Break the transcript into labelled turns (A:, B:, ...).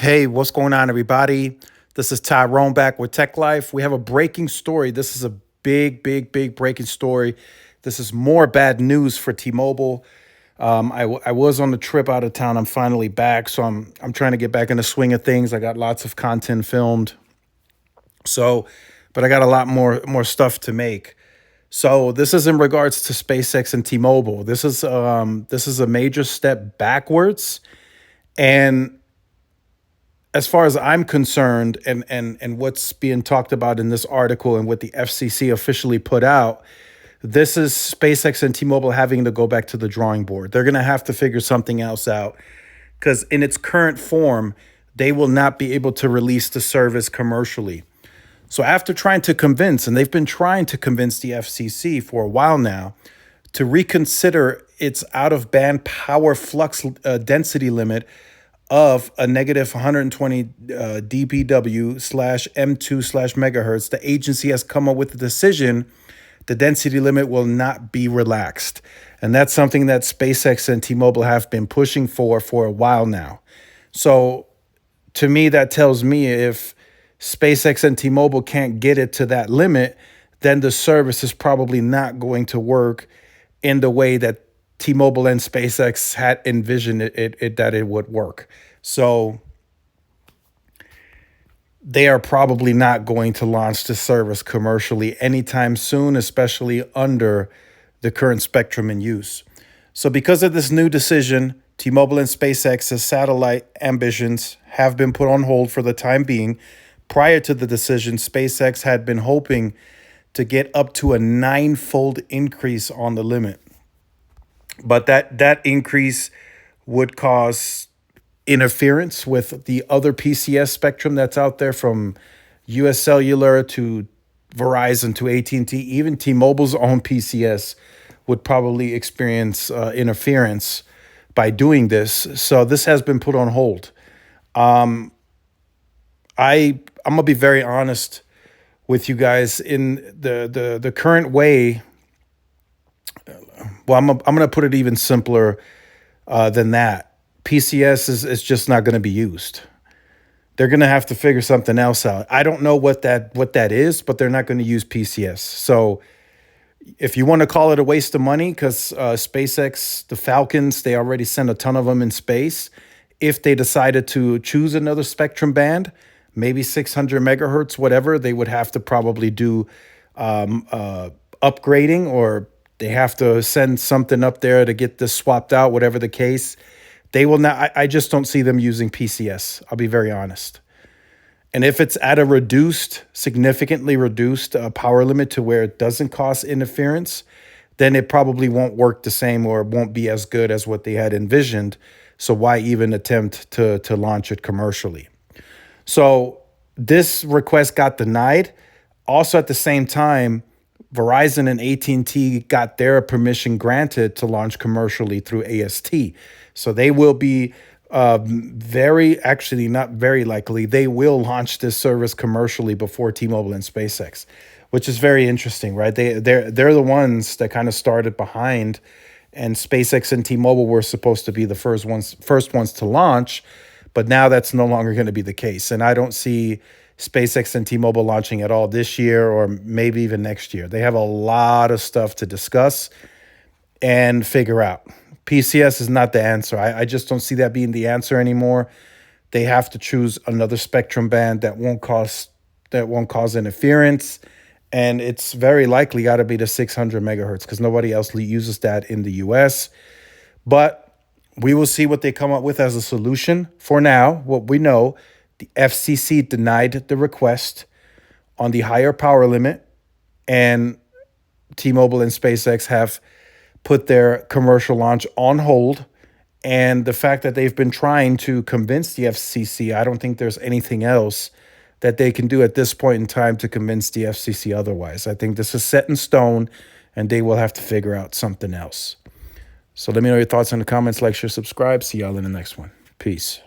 A: Hey, what's going on, everybody? This is Tyrone back with Tech Life. We have a breaking story. This is a big breaking story. This is more bad news for T-Mobile. I was on the trip out of town. I'm finally back, so I'm trying to get back in the swing of things. I got lots of content filmed, so but I got a lot more stuff to make. So this is in regards to SpaceX and T-Mobile. This is a major step backwards, and as far as I'm concerned, and what's being talked about in this article and what the FCC officially put out, this is SpaceX and T-Mobile having to go back to the drawing board. They're going to have to figure something else out because in its current form, they will not be able to release the service commercially. So after trying to convince, and they've been trying to convince the FCC for a while now, to reconsider its out of band power flux density limit of a negative 120 dBW slash M2 slash megahertz, the agency has come up with the decision the density limit will not be relaxed. And that's something that SpaceX and T-Mobile have been pushing for a while now. So to me, that tells me if SpaceX and T-Mobile can't get it to that limit, then the service is probably not going to work in the way that T-Mobile and SpaceX had envisioned it that it would work. So they are probably not going to launch the service commercially anytime soon, especially under the current spectrum in use. So because of this new decision, T-Mobile and SpaceX's satellite ambitions have been put on hold for the time being. Prior to the decision, SpaceX had been hoping to get up to a 9-fold increase on the limit. But that increase would cause interference with the other PCS spectrum that's out there, from US Cellular to Verizon to AT&T. Even T-Mobile's own PCS would probably experience interference by doing this. So this has been put on hold. I'm gonna be very honest with you guys. In the current way, well, I'm gonna put it even simpler than that. PCS is just not going to be used. They're going to have to figure something else out. I don't know what that is, but they're not going to use PCS. So if you want to call it a waste of money, because SpaceX, the Falcons, they already sent a ton of them in space. If they decided to choose another spectrum band, maybe 600 megahertz, whatever, they would have to probably do upgrading, or they have to send something up there to get this swapped out, whatever the case. They will not. I just don't see them using PCS. I'll be very honest. And if it's at a significantly reduced power limit to where it doesn't cause interference, then it probably won't work the same, or it won't be as good as what they had envisioned. So why even attempt to launch it commercially? So this request got denied. Also, at the same time, Verizon and AT&T got their permission granted to launch commercially through AST. So they will be not very likely, they will launch this service commercially before T-Mobile and SpaceX, which is very interesting, right? They're the ones that kind of started behind, and SpaceX and T-Mobile were supposed to be the first ones to launch, but now that's no longer going to be the case. And I don't see SpaceX and T-Mobile launching at all this year, or maybe even next year. They have a lot of stuff to discuss and figure out. PCS is not the answer. I just don't see that being the answer anymore. They have to choose another spectrum band that won't cause interference, and it's very likely got to be the 600 megahertz because nobody else uses that in the US. But we will see what they come up with as a solution. For now, what we know, the FCC denied the request on the higher power limit, and T-Mobile and SpaceX have put their commercial launch on hold. And the fact that they've been trying to convince the FCC, I don't think there's anything else that they can do at this point in time to convince the FCC otherwise. I think this is set in stone, and they will have to figure out something else. So let me know your thoughts in the comments. Like, share, subscribe. See y'all in the next one. Peace.